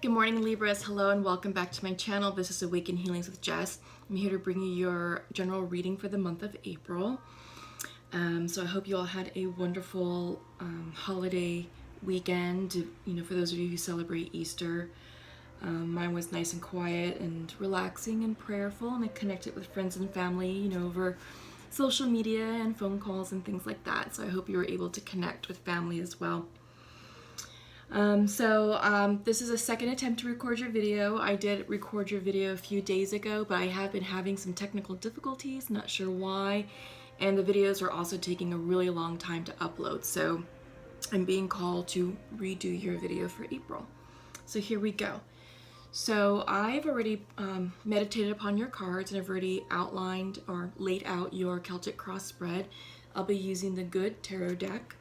Good morning, Libras. Hello and welcome back to my channel. This is Awaken Healings with Jess. I'm here to bring you your general reading for the month of April. So I hope you all had a wonderful holiday weekend. For those of you who celebrate Easter. Mine was nice and quiet and relaxing and prayerful, and I connected with friends and family, over social media and phone calls and things like that. So I hope you were able to connect with family as well. This is a second attempt to record your video. I did record your video a few days ago, but I have been having some technical difficulties, not sure why, and the videos are also taking a really long time to upload, so I'm being called to redo your video for April. So here we go. So I've already meditated upon your cards, and I've already outlined or laid out your Celtic cross spread. I'll be using the Good Tarot deck.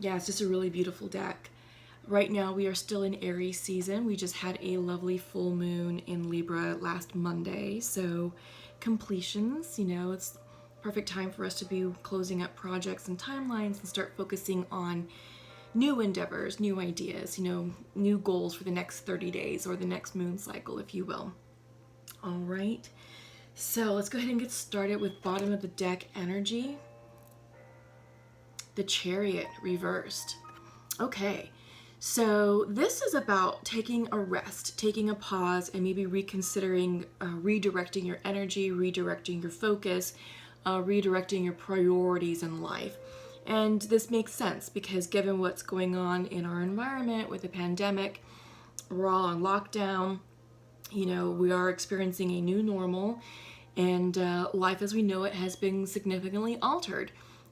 Yeah, it's just a really beautiful deck. Right now we are still in Aries season. We just had a lovely full moon in Libra last Monday. So completions, it's perfect time for us to be closing up projects and timelines and start focusing on new endeavors, new ideas, new goals for the next 30 days or the next moon cycle, if you will. All right, so let's go ahead and get started with bottom of the deck energy. The Chariot reversed. Okay, so this is about taking a rest, taking a pause, and maybe reconsidering, redirecting your energy, redirecting your focus, redirecting your priorities in life. And this makes sense because given what's going on in our environment with the pandemic, we're all on lockdown, we are experiencing a new normal, and life as we know it has been significantly altered.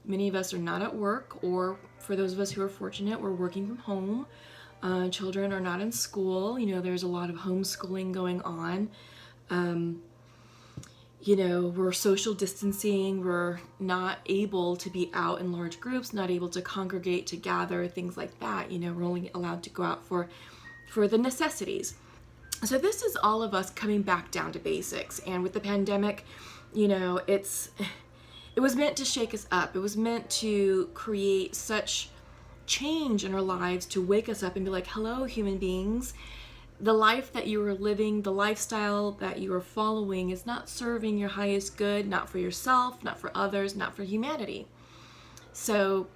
Many of us are not at work, or for those of us who are fortunate, we're working from home. Children are not in school. There's a lot of homeschooling going on. We're social distancing. We're not able to be out in large groups, not able to congregate, to gather, things like that. We're only allowed to go out for the necessities. So this is all of us coming back down to basics. And with the pandemic, it was meant to shake us up. It was meant to create such change in our lives, to wake us up and be like, hello, human beings. The life that you are living, the lifestyle that you are following is not serving your highest good, not for yourself, not for others, not for humanity. So,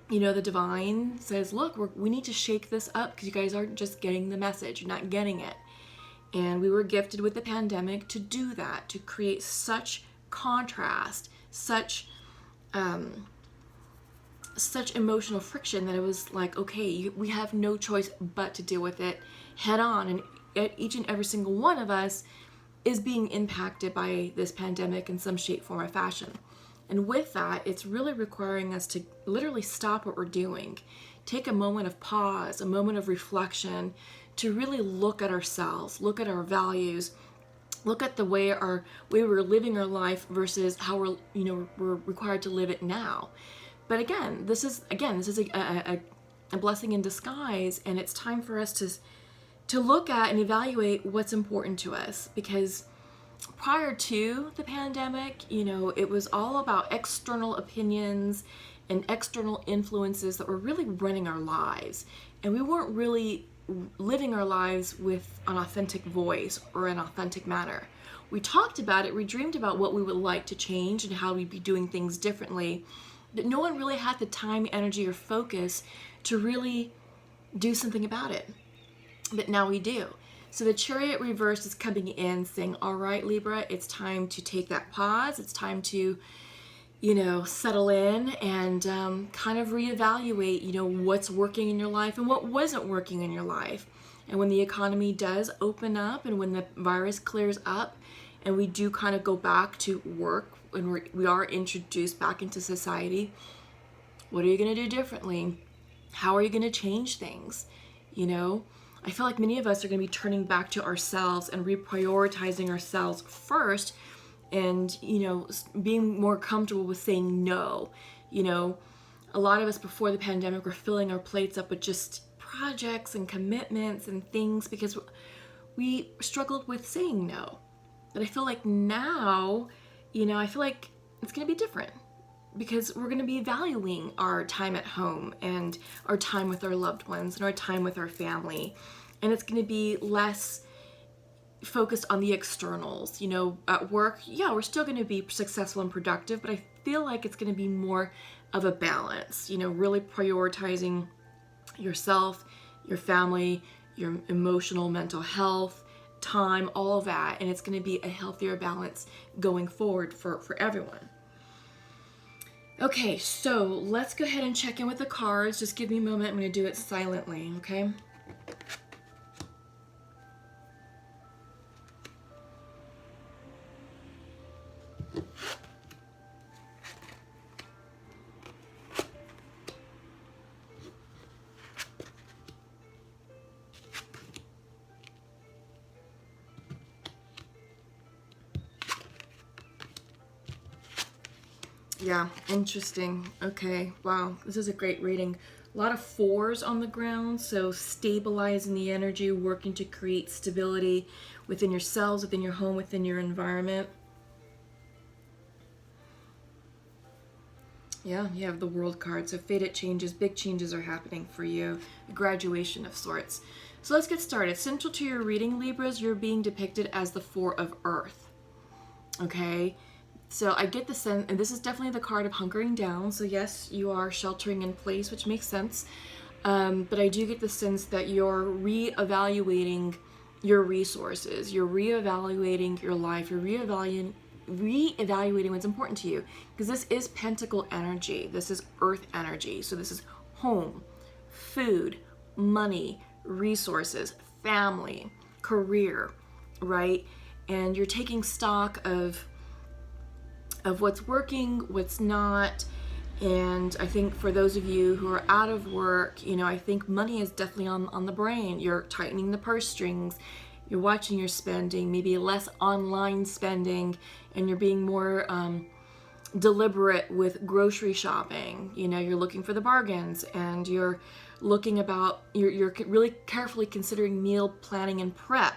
the divine says, look, we need to shake this up because you guys aren't just getting the message. You're not getting it. And we were gifted with the pandemic to do that, to create such contrast, such emotional friction that it was like, okay, we have no choice but to deal with it head on. And each and every single one of us is being impacted by this pandemic in some shape, form, or fashion. And with that, it's really requiring us to literally stop what we're doing, take a moment of pause, a moment of reflection, to really look at ourselves, look at our values, look at the way we're living our life versus how we're required to live it now. But again, this is a blessing in disguise, and it's time for us to look at and evaluate what's important to us. Because prior to the pandemic, it was all about external opinions and external influences that were really running our lives, and we weren't really living our lives with an authentic voice or an authentic manner. We talked about it, we dreamed about what we would like to change and how we'd be doing things differently, but no one really had the time, energy, or focus to really do something about it. But now we do. So the Chariot reverse is coming in saying, all right, Libra, it's time to take that pause. It's time to settle in and kind of reevaluate, what's working in your life and what wasn't working in your life. And when the economy does open up and when the virus clears up and we do kind of go back to work and we are introduced back into society, what are you going to do differently? How are you going to change things? I feel like many of us are going to be turning back to ourselves and reprioritizing ourselves first, and being more comfortable with saying no. A lot of us before the pandemic were filling our plates up with just projects and commitments and things because we struggled with saying no. But I feel like now, I feel like it's going to be different. because we're going to be valuing our time at home and our time with our loved ones and our time with our family. And it's going to be less focused on the externals. You know, at work, yeah, we're still going to be successful and productive, but I feel like it's going to be more of a balance, you know, really prioritizing yourself, your family, your emotional, mental health, time, all of that. And it's going to be a healthier balance going forward for everyone. Okay, so let's go ahead and check in with the cards. Just give me a moment. I'm going to do it silently, okay? Yeah, interesting. Okay, wow, this is a great reading. A lot of 4s on the ground, so stabilizing the energy, working to create stability within yourselves, within your home, within your environment. Yeah, you have the World card, so fated changes, big changes are happening for you, a graduation of sorts. So let's get started. Central to your reading, Libras, you're being depicted as the 4 of Earth. Okay? So I get the sense, and this is definitely the card of hunkering down. So yes, you are sheltering in place, which makes sense. But I do get the sense that you're reevaluating your resources. You're reevaluating your life. You're reevaluating what's important to you. Because this is Pentacle energy. This is Earth energy. So this is home, food, money, resources, family, career, right? And you're taking stock of what's working, what's not. And I think for those of you who are out of work, you know, I think money is definitely on the brain. You're tightening the purse strings, you're watching your spending, maybe less online spending, and you're being more deliberate with grocery shopping. You know, you're looking for the bargains, and you're you're really carefully considering meal planning and prep,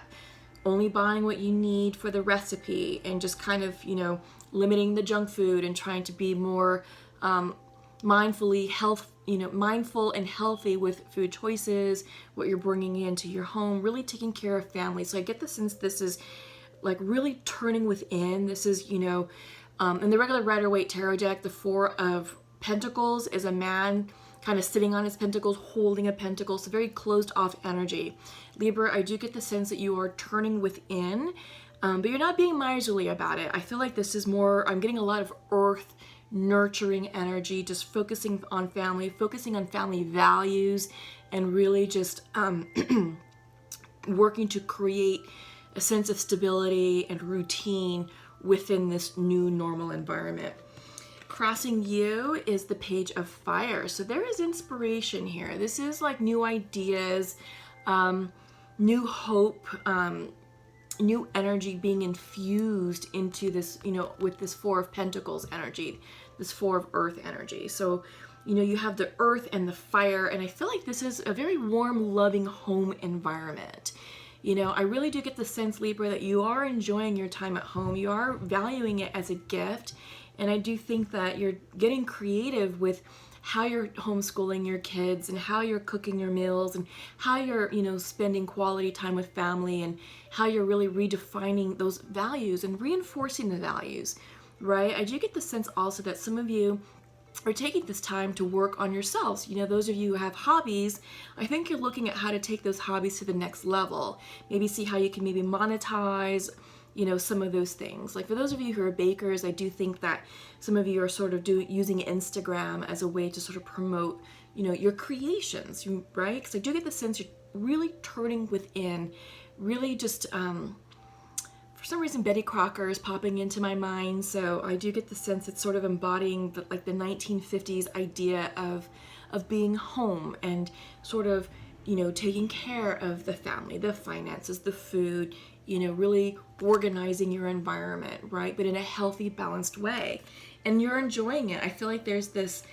only buying what you need for the recipe, and just kind of, you know, limiting the junk food and trying to be more mindful and healthy with food choices, what you're bringing into your home, really taking care of family. So I get the sense this is like really turning within. This is, you know, in the regular Rider-Waite tarot deck, the 4 of Pentacles is a man kind of sitting on his pentacles, holding a pentacle, so very closed off energy. Libra, I do get the sense that you are turning within, but you're not being miserly about it. I feel like this is more, I'm getting a lot of earth nurturing energy, just focusing on family values, and really just working to create a sense of stability and routine within this new normal environment. Crossing you is the Page of Fire. So there is inspiration here. This is like new ideas, new hope, new energy being infused into this, you know, with this 4 of Pentacles energy, this 4 of Earth energy. So, you know, you have the earth and the fire, and I feel like this is a very warm, loving home environment. You know, I really do get the sense, Libra, that you are enjoying your time at home. You are valuing it as a gift. And I do think that you're getting creative with how you're homeschooling your kids and how you're cooking your meals and how you're, you know, spending quality time with family, and how you're really redefining those values and reinforcing the values, right? I do get the sense also that some of you are taking this time to work on yourselves. You know, those of you who have hobbies, I think you're looking at how to take those hobbies to the next level. Maybe see how you can maybe monetize, you know, some of those things. Like for those of you who are bakers, I do think that some of you are sort of using Instagram as a way to sort of promote, you know, your creations, right? Because I do get the sense you're really turning within, really just, for some reason, Betty Crocker is popping into my mind. So I do get the sense it's sort of embodying the 1950s idea of being home and sort of, you know, taking care of the family, the finances, the food, you know, really organizing your environment, right? But in a healthy, balanced way. And you're enjoying it. I feel like there's this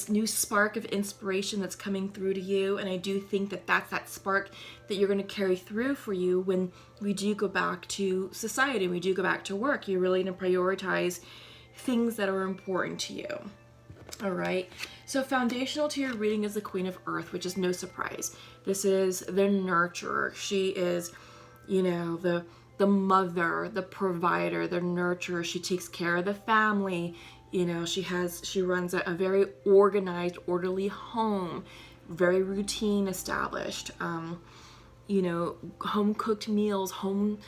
new spark of inspiration that's coming through to you. And I do think that that's that spark that you're going to carry through for you when we do go back to society, we do go back to work. You're really going to prioritize things that are important to you. All right. So foundational to your reading is the Queen of Earth, which is no surprise. This is the nurturer. She is, you know, the mother, the provider, the nurturer. She takes care of the family. You know, she runs a very organized, orderly home, very routine established. You know, home cooked meals, home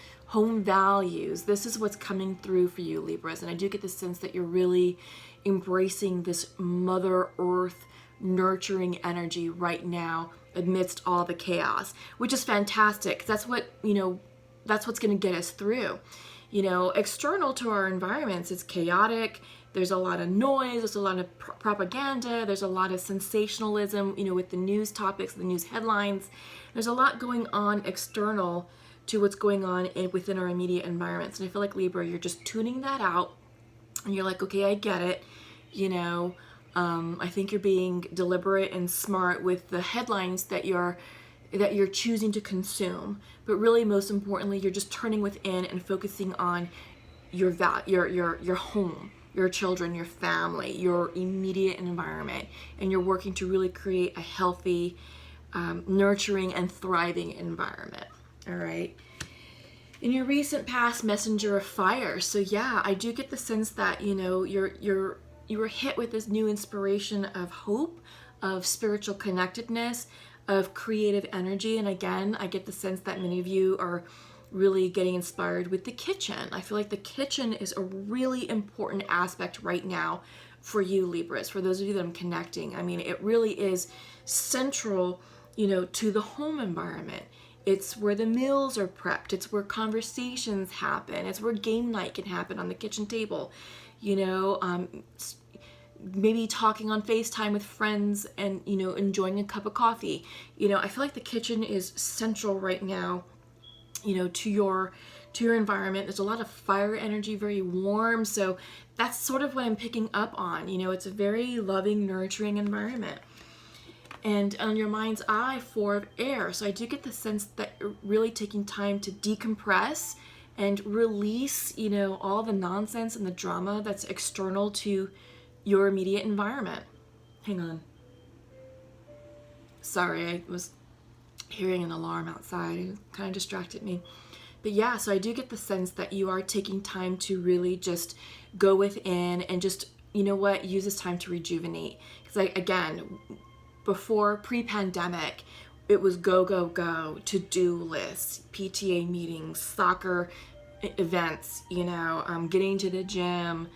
values. This is what's coming through for you, Libras. And I do get the sense that you're really embracing this Mother Earth nurturing energy right now amidst all the chaos, which is fantastic. That's what, you know, that's what's going to get us through. You know, external to our environments, it's chaotic. There's a lot of noise. There's a lot of propaganda. There's a lot of sensationalism, you know, with the news topics, the news headlines. There's a lot going on external to what's going on within our immediate environments. And I feel like, Libra, you're just tuning that out. And you're like, okay, I get it. You know, I think you're being deliberate and smart with the headlines that you're choosing to consume. But really, most importantly, you're just turning within and focusing on your home, your children, your family, your immediate environment, and you're working to really create a healthy, nurturing, and thriving environment. All right. In your recent past, messenger of fire. So yeah, I do get the sense that, you know, you were hit with this new inspiration of hope, of spiritual connectedness, of creative energy. And again, I get the sense that many of you are really getting inspired with the kitchen. I feel like the kitchen is a really important aspect right now for you, Libras, for those of you that I'm connecting. I mean, it really is central, you know, to the home environment. It's where the meals are prepped. It's where conversations happen. It's where game night can happen on the kitchen table. You know, maybe talking on FaceTime with friends and, you know, enjoying a cup of coffee. You know, I feel like the kitchen is central right now, you know, to your environment. There's a lot of fire energy, very warm. So that's sort of what I'm picking up on. You know, it's a very loving, nurturing environment. And on your mind's eye, 4 of air. So I do get the sense that you're really taking time to decompress and release, you know, all the nonsense and the drama that's external to your immediate environment. Hang on. Sorry, I was hearing an alarm outside. It kind of distracted me. But yeah, so I do get the sense that you are taking time to really just go within and just, you know what, use this time to rejuvenate. Because again, before pre-pandemic, it was go, go, go, to-do lists, PTA meetings, soccer events, you know, getting to the gym,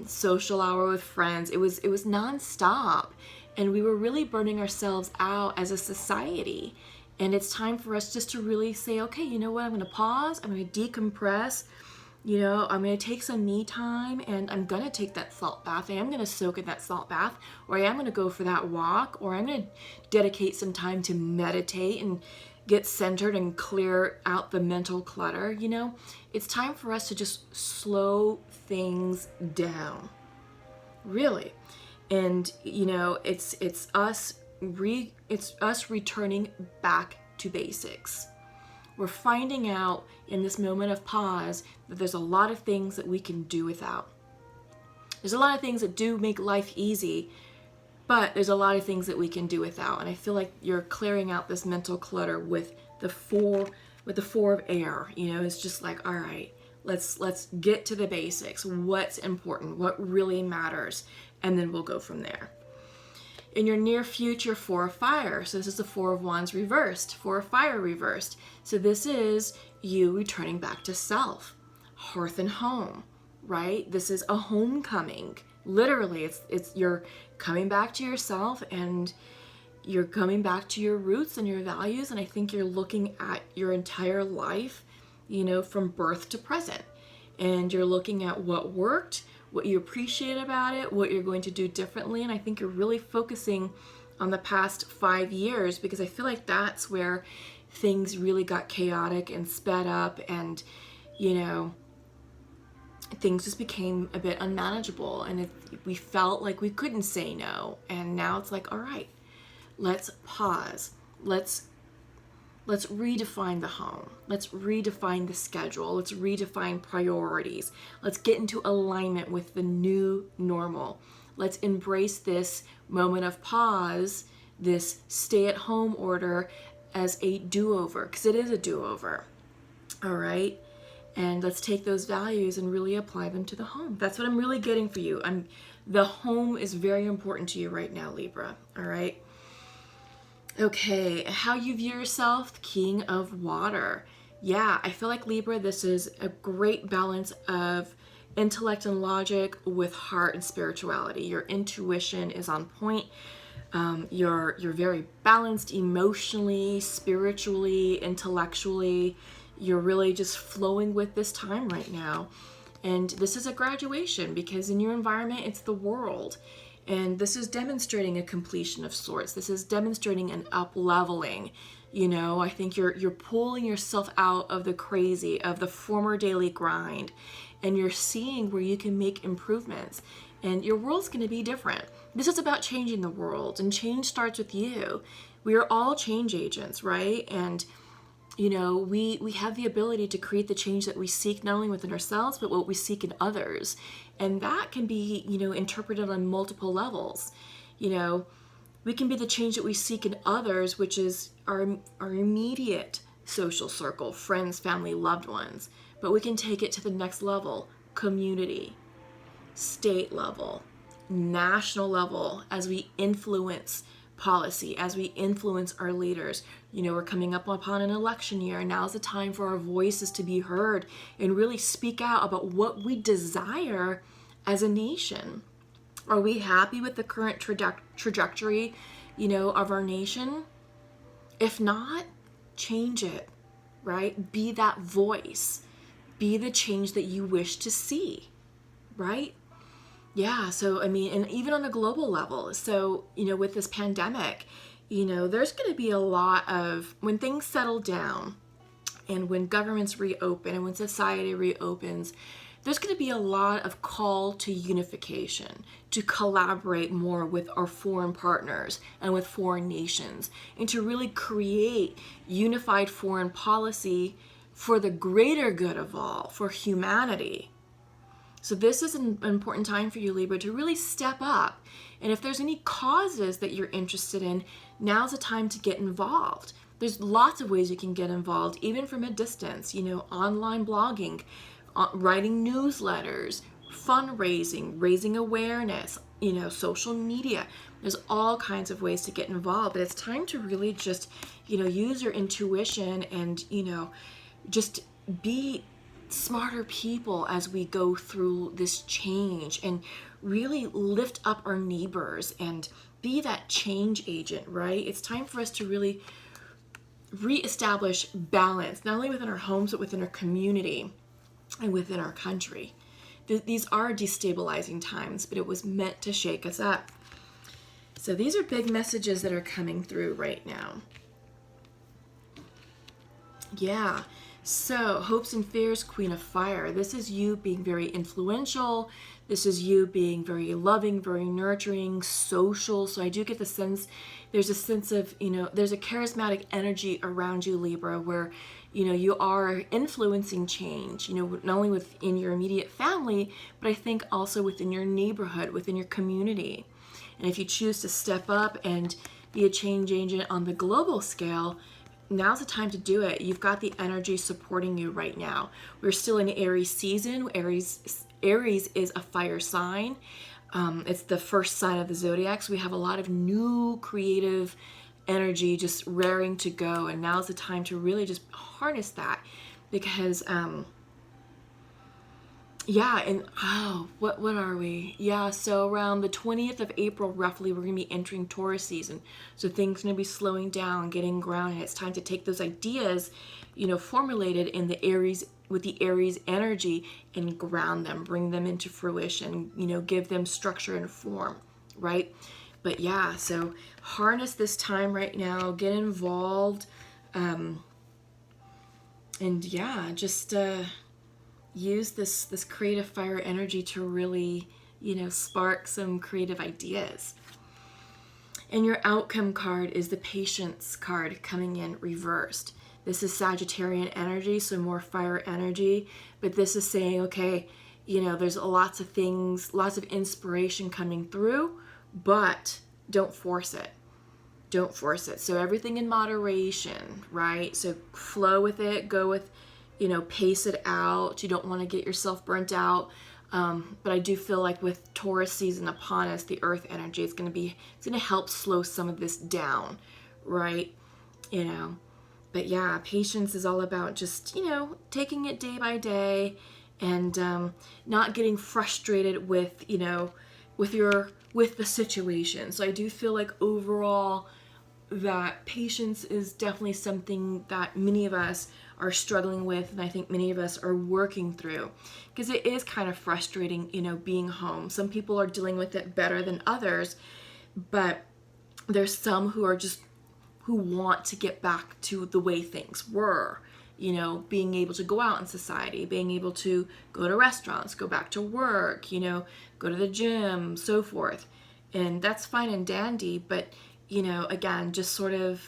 social hour with friends. It was nonstop. And we were really burning ourselves out as a society. And it's time for us just to really say, okay, you know what, I'm going to pause, I'm going to decompress, you know, I'm going to take some me time, and I'm going to take that salt bath. I am going to soak in that salt bath, or I am going to go for that walk, or I'm going to dedicate some time to meditate and get centered and clear out the mental clutter. You know, it's time for us to just slow things down, really. And, you know, it's us returning back to basics. We're finding out in this moment of pause that there's a lot of things that we can do without. There's a lot of things that do make life easy, but there's a lot of things that we can do without. And I feel like you're clearing out this mental clutter with the four of air. You know, it's just like, all right, let's get to the basics. What's important? What really matters? And then we'll go from there. In your near future, 4 of fire. So this is the 4 of wands reversed, 4 of fire reversed. So this is you returning back to self, hearth and home, right? This is a homecoming. Literally, it's you're coming back to yourself, and you're coming back to your roots and your values. And I think you're looking at your entire life, you know, from birth to present. And you're looking at what worked, what you appreciate about it, what you're going to do differently. And I think you're really focusing on the past 5 years, because I feel like that's where things really got chaotic and sped up, and, you know, things just became a bit unmanageable, and we felt like we couldn't say no. And now it's like, all right, let's pause. Let's redefine the home. Let's redefine the schedule. Let's redefine priorities. Let's get into alignment with the new normal. Let's embrace this moment of pause, this stay-at-home order, as a do-over, because it is a do-over. All right? And let's take those values and really apply them to the home. That's what I'm really getting for you. The home is very important to you right now, Libra. All right? Okay, how you view yourself, the King of Water. Yeah, I feel like Libra, this is a great balance of intellect and logic with heart and spirituality. Your intuition is on point. You're very balanced emotionally, spiritually, intellectually. You're really just flowing with this time right now. And this is a graduation, because in your environment, it's the world. And this is demonstrating a completion of sorts. This is demonstrating an up-leveling. You know, I think you're pulling yourself out of the crazy, of the former daily grind, and you're seeing where you can make improvements. And your world's going to be different. This is about changing the world, and change starts with you. We are all change agents, right? And you know, we have the ability to create the change that we seek, not only within ourselves, but what we seek in others. And that can be, you know, interpreted on multiple levels. You know, we can be the change that we seek in others, which is our immediate social circle, friends, family, loved ones. But we can take it to the next level, community, state level, national level, as we influence policy, as we influence our leaders. You know, we're coming up upon an election year, and now's the time for our voices to be heard and really speak out about what we desire as a nation. Are we happy with the current trajectory, you know, of our nation? If not, change it, right? Be that voice. Be the change that you wish to see, right? Yeah, so I mean, and even on a global level, so, you know, with this pandemic, you know, there's going to be a lot of, when things settle down and when governments reopen and when society reopens, there's going to be a lot of call to unification, to collaborate more with our foreign partners and with foreign nations, and to really create unified foreign policy for the greater good of all, for humanity. So this is an important time for you, Libra, to really step up. And if there's any causes that you're interested in, now's the time to get involved. There's lots of ways you can get involved, even from a distance, you know, online blogging, writing newsletters, fundraising, raising awareness, you know, social media. There's all kinds of ways to get involved, but it's time to really just, you know, use your intuition and, you know, just be smarter people as we go through this change, and really lift up our neighbors and be that change agent, right? It's time for us to really reestablish balance, not only within our homes, but within our community and within our country. These are destabilizing times, but it was meant to shake us up. So these are big messages that are coming through right now. Yeah. So, hopes and fears, Queen of Fire. This is you being very influential. This is you being very loving, very nurturing, social. So I do get the sense, there's a sense of, you know, there's a charismatic energy around you, Libra, where, you know, you are influencing change, you know, not only within your immediate family, but I think also within your neighborhood, within your community. And if you choose to step up and be a change agent on the global scale, now's the time to do it. You've got the energy supporting you right now. We're still in Aries season. Aries is a fire sign. It's the first sign of the zodiac. So we have a lot of new creative energy just raring to go. And now's the time to really just harness that, because yeah, and what are we? Yeah, so around the 20th of April, roughly, we're going to be entering Taurus season. So things are going to be slowing down, getting grounded. It's time to take those ideas, you know, formulated in the Aries, with the Aries energy, and ground them, bring them into fruition, you know, give them structure and form, right? But yeah, so harness this time right now, get involved, and yeah, just use this creative fire energy to really, you know, spark some creative ideas. And your outcome card is the Patience card coming in reversed. This is Sagittarian energy, so more fire energy, but this is saying, okay, You know, there's lots of things, lots of inspiration coming through, but don't force it. Don't force it. So everything in moderation, right? So flow with it, go with, you know, pace it out. You don't want to get yourself burnt out. But I do feel like with Taurus season upon us, the earth energy is going to help slow some of this down, right? You know, but yeah, patience is all about just, you know, taking it day by day and not getting frustrated with, you know, with the situation. So I do feel like overall that patience is definitely something that many of us are struggling with, and I think many of us are working through, because it is kind of frustrating, you know, being home. Some people are dealing with it better than others, but there's some who want to get back to the way things were, you know, being able to go out in society, being able to go to restaurants, go back to work, you know, go to the gym, so forth. And that's fine and dandy, but you know, again, just sort of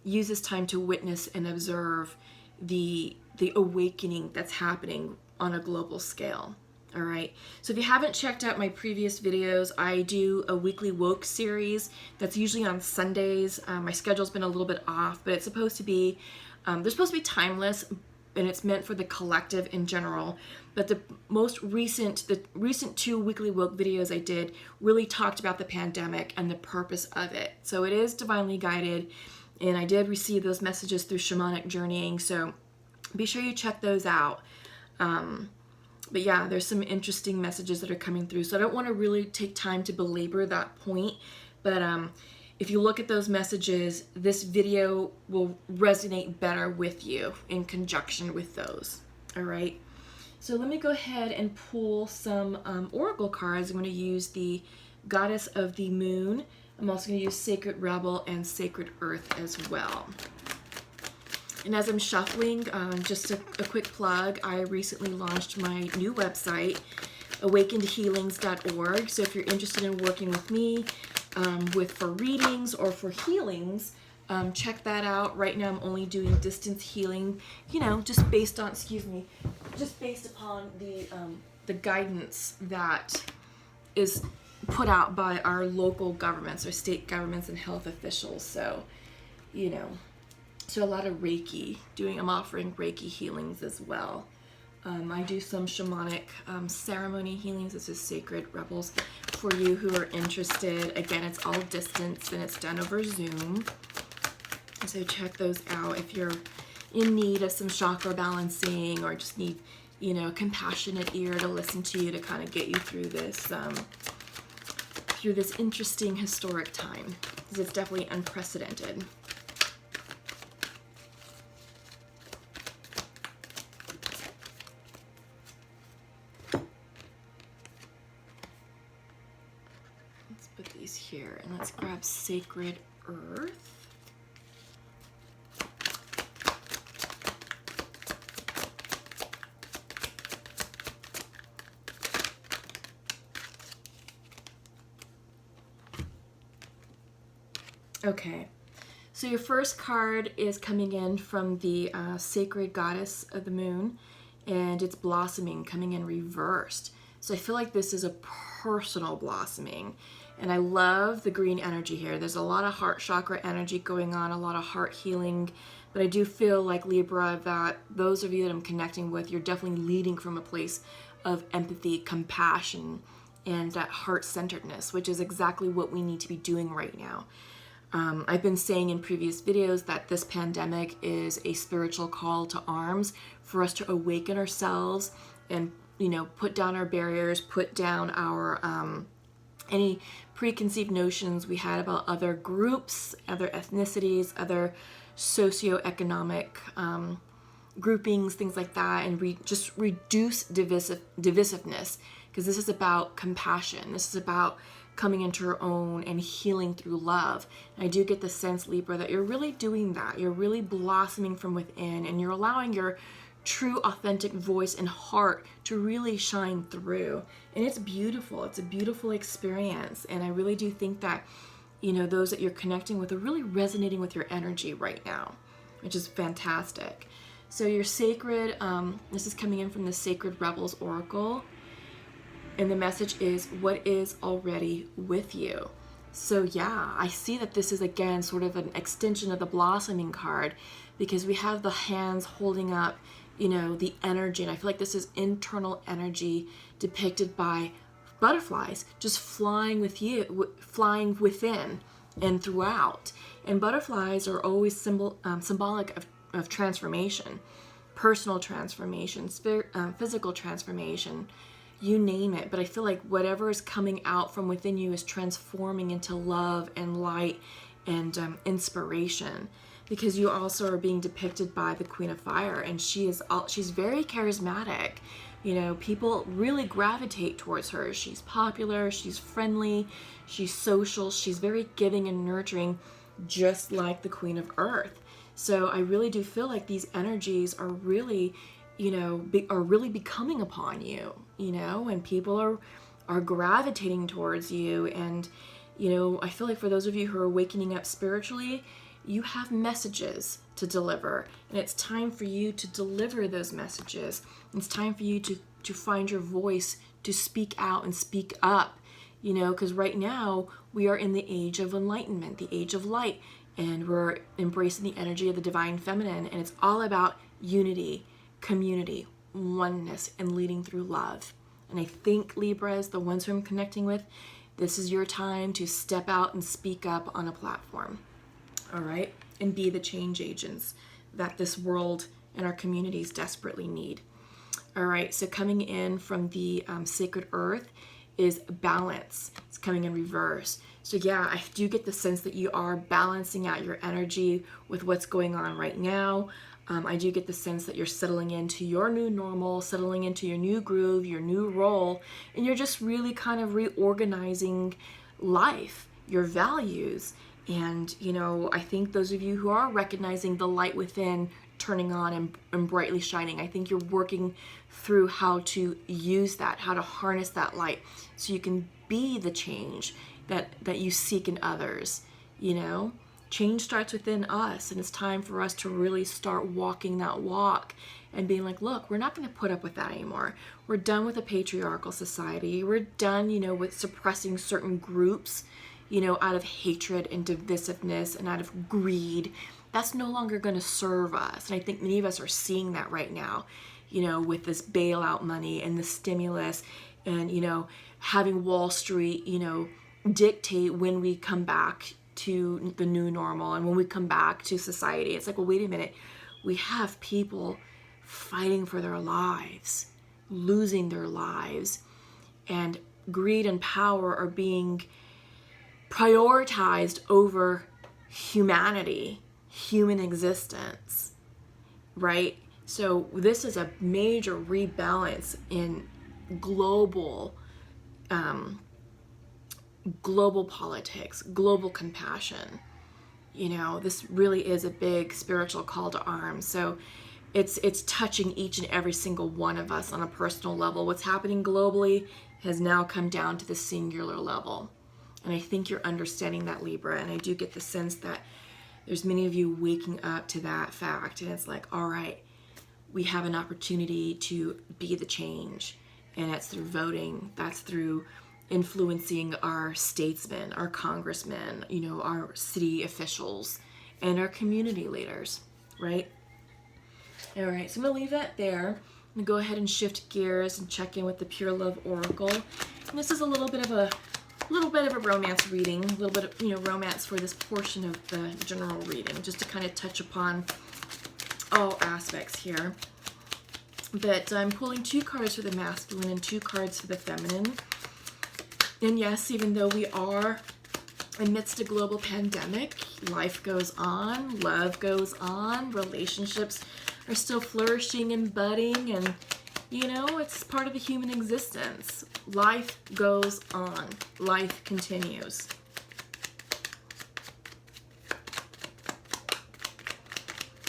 use this time to witness and observe the awakening that's happening on a global scale. All right. So if you haven't checked out my previous videos, I do a weekly woke series that's usually on Sundays. My schedule's been a little bit off, but it's supposed to be, they're supposed to be timeless, and it's meant for the collective in general. But the recent 2 weekly woke videos I did really talked about the pandemic and the purpose of it. So it is divinely guided, and I did receive those messages through shamanic journeying. So be sure you check those out. But yeah, there's some interesting messages that are coming through. So I don't want to really take time to belabor that point. But if you look at those messages, this video will resonate better with you in conjunction with those. All right. So let me go ahead and pull some oracle cards. I'm going to use the Goddess of the Moon. I'm also going to use Sacred Rebel and Sacred Earth as well. And as I'm shuffling, just a quick plug, I recently launched my new website, awakenedhealings.org. So if you're interested in working with me for readings or for healings, check that out. Right now I'm only doing distance healing, you know, just based upon the guidance that is put out by our local governments or state governments and health officials. So, you know, so a lot of Reiki, I'm offering Reiki healings as well. I do some shamanic ceremony healings. This is Sacred Rebels for you who are interested. Again, it's all distance and it's done over Zoom. So check those out if you're in need of some chakra balancing or just need, you know, a compassionate ear to listen to you to kind of get you through this interesting historic time, because it's definitely unprecedented. Let's put these here and let's grab Sacred Earth. Okay, so your first card is coming in from the Sacred Goddess of the Moon, and it's blossoming, coming in reversed. So I feel like this is a personal blossoming, and I love the green energy here. There's a lot of heart chakra energy going on, a lot of heart healing, but I do feel like, Libra, that those of you that I'm connecting with, you're definitely leading from a place of empathy, compassion, and that heart-centeredness, which is exactly what we need to be doing right now. I've been saying in previous videos that this pandemic is a spiritual call to arms for us to awaken ourselves and, you know, put down our barriers, put down our any preconceived notions we had about other groups, other ethnicities, other socioeconomic groupings, things like that, and just reduce divisiveness, because this is about compassion. This is about coming into your own and healing through love. And I do get the sense, Libra, that you're really doing that. You're really blossoming from within, and you're allowing your true, authentic voice and heart to really shine through. And it's beautiful. It's a beautiful experience. And I really do think that, you know, those that you're connecting with are really resonating with your energy right now, which is fantastic. So your sacred, this is coming in from the Sacred Rebels Oracle. And the message is what is already with you. So yeah, I see that this is again sort of an extension of the blossoming card, because we have the hands holding up, you know, the energy. And I feel like this is internal energy depicted by butterflies just flying with you, flying within and throughout. And butterflies are always symbolic of transformation, personal transformation, physical transformation, you name it. But I feel like whatever is coming out from within you is transforming into love and light and inspiration, because you also are being depicted by the Queen of Fire, and she's very charismatic. You know, people really gravitate towards her. She's popular, she's friendly, she's social, she's very giving and nurturing, just like the Queen of Earth. So I really do feel like these energies are really, you know, are really becoming upon you, you know, and people are gravitating towards you. And, you know, I feel like for those of you who are awakening up spiritually, you have messages to deliver, and it's time for you to deliver those messages. It's time for you to find your voice, to speak out and speak up, you know, because right now we are in the age of enlightenment, the age of light, and we're embracing the energy of the divine feminine, and it's all about unity, community, oneness, and leading through love. And I think, Libras, the ones who I'm connecting with, this is your time to step out and speak up on a platform. All right, and be the change agents that this world and our communities desperately need. All right, so coming in from the sacred earth is balance. It's coming in reverse. So yeah, I do get the sense that you are balancing out your energy with what's going on right now. I do get the sense that you're settling into your new normal, settling into your new groove, your new role, and you're just really kind of reorganizing life, your values. And, you know, I think those of you who are recognizing the light within turning on and brightly shining, I think you're working through how to use that, how to harness that light so you can be the change that you seek in others. You know, change starts within us, and it's time for us to really start walking that walk and being like, look, we're not going to put up with that anymore. We're done with a patriarchal society. We're done, you know, with suppressing certain groups, you know, out of hatred and divisiveness and out of greed. That's no longer going to serve us. And I think many of us are seeing that right now, you know, with this bailout money and the stimulus and, you know, having Wall Street, you know, dictate when we come back to the new normal and when we come back to society. It's like, well, wait a minute. We have people fighting for their lives, losing their lives, and greed and power are being prioritized over humanity, human existence, right? So this is a major rebalance in global politics, global compassion. You know, this really is a big spiritual call to arms. So it's touching each and every single one of us on a personal level. What's happening globally has now come down to the singular level. And I think you're understanding that, Libra. And I do get the sense that there's many of you waking up to that fact. And it's like, all right, we have an opportunity to be the change. And that's through voting. That's through influencing our statesmen, our congressmen, you know, our city officials, and our community leaders, right? All right, so I'm going to leave that there. I'm going to go ahead and shift gears and check in with the Pure Love Oracle. And this is a little bit of a romance reading, a little bit of, you know, romance for this portion of the general reading, just to kind of touch upon all aspects here. But I'm pulling 2 cards for the masculine and 2 cards for the feminine. And yes, even though we are amidst a global pandemic, life goes on, love goes on, relationships are still flourishing and budding, and, you know, it's part of the human existence. Life goes on. Life continues.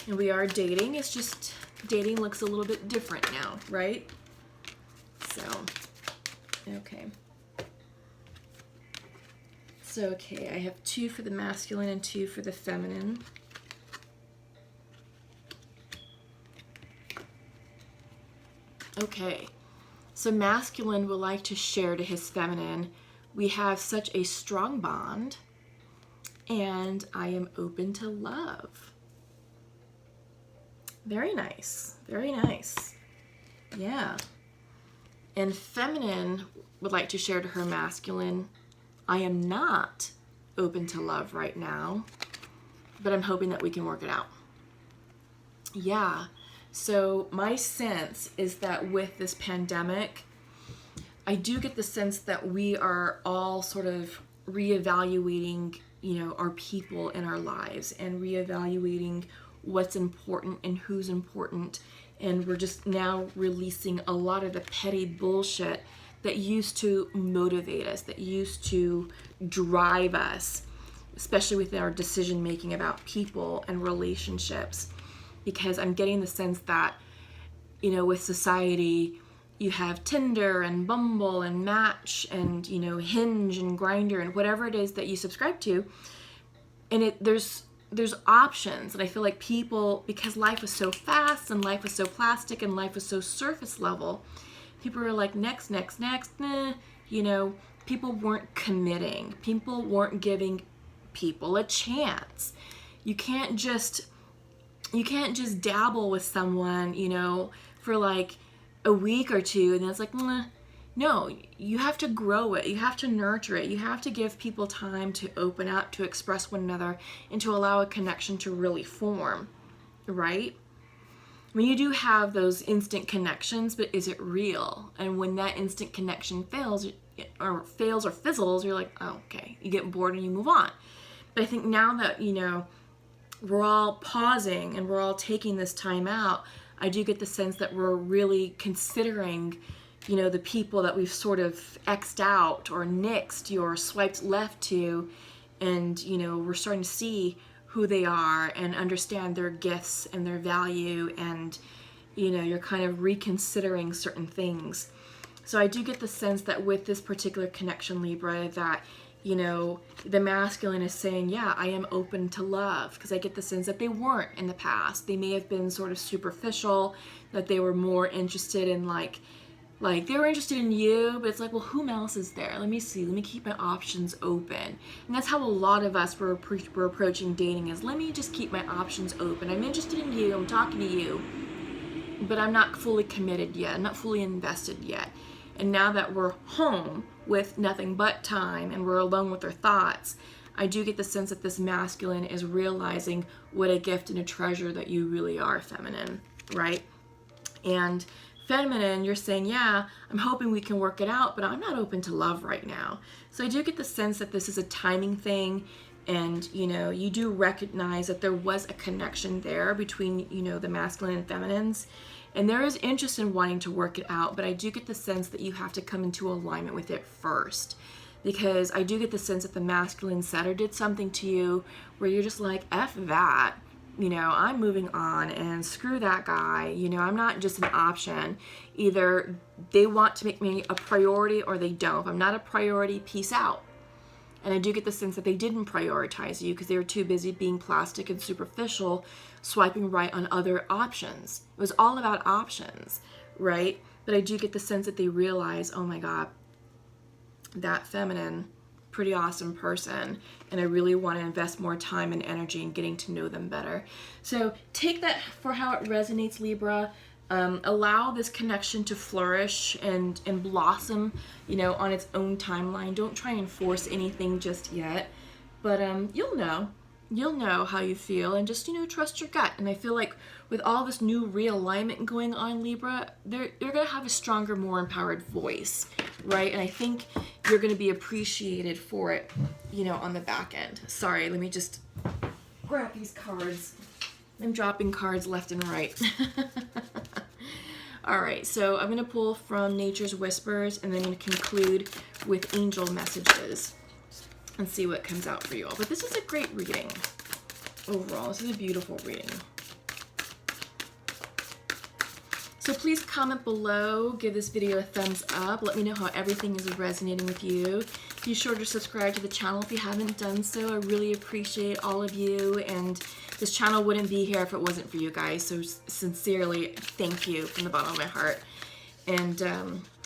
And we are dating. It's just dating looks a little bit different now, right? So, okay. So, okay, I have 2 for the masculine and 2 for the feminine. Okay, So masculine would like to share to his feminine, we have such a strong bond, and I am open to love. Very nice. Very nice. Yeah. And feminine would like to share to her masculine, I am not open to love right now, but I'm hoping that we can work it out. Yeah. So my sense is that with this pandemic, I do get the sense that we are all sort of reevaluating, our people in our lives and reevaluating what's important and who's important. And we're just now releasing a lot of the petty bullshit that used to motivate us, that used to drive us, especially with our decision making about people and relationships. Because I'm getting the sense that, with society, you have Tinder and Bumble and Match and, Hinge and Grindr and whatever it is that you subscribe to. And there's options. And I feel like people, because life was so fast and life was so plastic and life was so surface level, people were like, next, nah. People weren't committing. People weren't giving people a chance. You can't just dabble with someone, for like a week or two, and then it's like, nah. No, you have to grow it. You have to nurture it. You have to give people time to open up, to express one another, and to allow a connection to really form, right? When you do have those instant connections, but is it real? And when that instant connection fails or fizzles, you're like, oh, okay. You get bored and you move on. But I think now that, we're all pausing and we're all taking this time out, I do get the sense that we're really considering, the people that we've sort of X'd out or nixed or swiped left to, and, we're starting to see who they are and understand their gifts and their value, and, you're kind of reconsidering certain things. So I do get the sense that with this particular connection, Libra, that the masculine is saying, yeah, I am open to love, because I get the sense that they weren't in the past. They may have been sort of superficial, that they were more interested in like they were interested in you, but it's like, well, who else is there? Let me see. Let me keep my options open. And that's how a lot of us were approaching dating, is let me just keep my options open. I'm interested in you. I'm talking to you, but I'm not fully committed yet. I'm not fully invested yet. And now that we're home with nothing but time and we're alone with our thoughts, I do get the sense that this masculine is realizing what a gift and a treasure that you really are, feminine, right? And feminine, you're saying, yeah, I'm hoping we can work it out, but I'm not open to love right now. So I do get the sense that this is a timing thing, and, you do recognize that there was a connection there between, the masculine and feminines. And there is interest in wanting to work it out, but I do get the sense that you have to come into alignment with it first. Because I do get the sense that the masculine said or did something to you where you're just like, F that. I'm moving on, and screw that guy. I'm not just an option. Either they want to make me a priority or they don't. If I'm not a priority, peace out. And I do get the sense that they didn't prioritize you because they were too busy being plastic and superficial, swiping right on other options. It was all about options, right? But I do get the sense that they realize, oh my God, that feminine, pretty awesome person, and I really want to invest more time and energy in getting to know them better. So take that for how it resonates, Libra. Allow this connection to flourish and blossom, on its own timeline. Don't try and force anything just yet, but you'll know how you feel, and just trust your gut. And I feel like with all this new realignment going on, Libra, they're gonna have a stronger, more empowered voice, right? And I think you're gonna be appreciated for it, on the back end. Sorry, let me just grab these cards. I'm dropping cards left and right. All right, so I'm gonna pull from Nature's Whispers, and then I'm gonna conclude with angel messages and see what comes out for you all. But this is a great reading overall. This is a beautiful reading. So please comment below, give this video a thumbs up, let me know how everything is resonating with you. Be sure to subscribe to the channel if you haven't done so. I really appreciate all of you, and this channel wouldn't be here if it wasn't for you guys. So sincerely, thank you from the bottom of my heart. And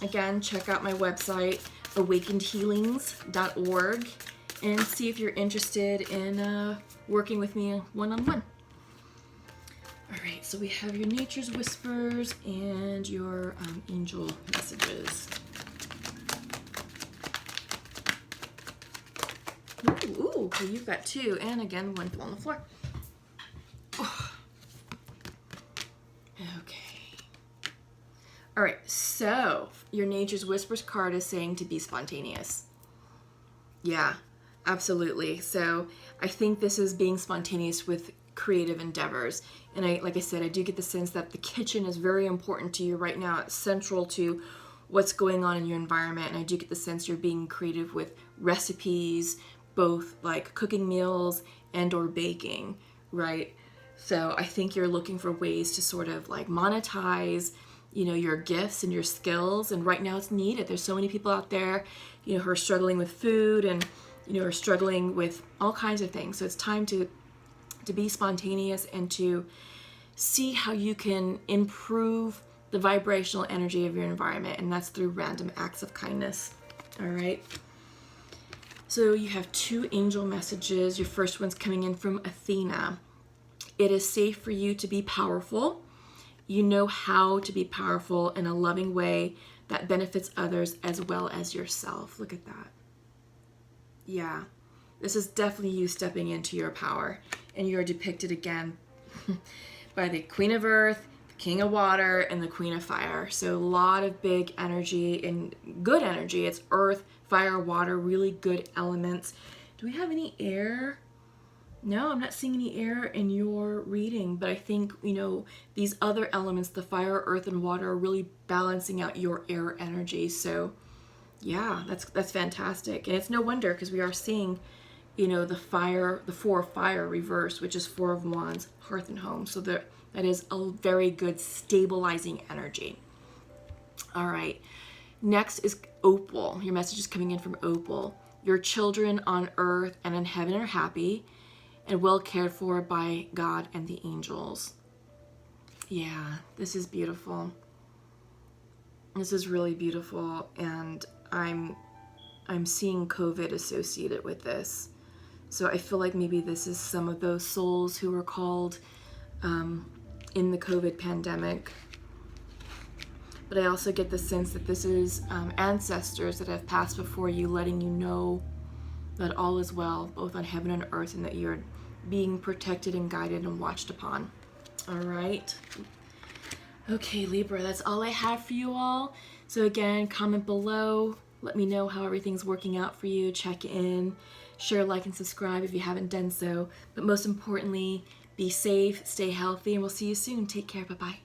again, check out my website, awakenedhealings.org, and see if you're interested in working with me one-on-one. All right, so we have your nature's whispers and your angel messages. Ooh, okay, you've got two, and again, one fell on the floor. Oh. Okay. All right, so your nature's whispers card is saying to be spontaneous. Yeah, absolutely. So I think this is being spontaneous with creative endeavors. And like I said, I do get the sense that the kitchen is very important to you right now. It's central to what's going on in your environment. And I do get the sense you're being creative with recipes, both like cooking meals and or baking, right? So I think you're looking for ways to sort of like monetize, your gifts and your skills. And right now it's needed. There's so many people out there, who are struggling with food and, are struggling with all kinds of things. So it's time to be spontaneous and to see how you can improve the vibrational energy of your environment. And that's through random acts of kindness. All right. So you have two angel messages. Your first one's coming in from Athena. It is safe for you to be powerful. You know how to be powerful in a loving way that benefits others as well as yourself. Look at that. Yeah, this is definitely you stepping into your power. And you're depicted again by the Queen of Earth, the King of Water, and the Queen of Fire. So a lot of big energy and good energy. It's earth, fire, water, really good elements. Do we have any air? No, I'm not seeing any air in your reading, but I think, these other elements, the fire, earth, and water, are really balancing out your air energy. So yeah, that's fantastic. And it's no wonder, because we are seeing, the four of fire reversed, which is Four of Wands, hearth and home. So that is a very good stabilizing energy. All right. Next is Opal. Your message is coming in from Opal. Your children on earth and in heaven are happy and well cared for by God and the angels. Yeah, this is beautiful. This is really beautiful, and I'm seeing COVID associated with this. So I feel like maybe this is some of those souls who were called in the COVID pandemic. But I also get the sense that this is ancestors that have passed before you, letting you know that all is well, both on heaven and earth, and that you're being protected and guided and watched upon. All right. Okay, Libra, that's all I have for you all. So again, comment below. Let me know how everything's working out for you. Check in. Share, like, and subscribe if you haven't done so. But most importantly, be safe, stay healthy, and we'll see you soon. Take care. Bye-bye.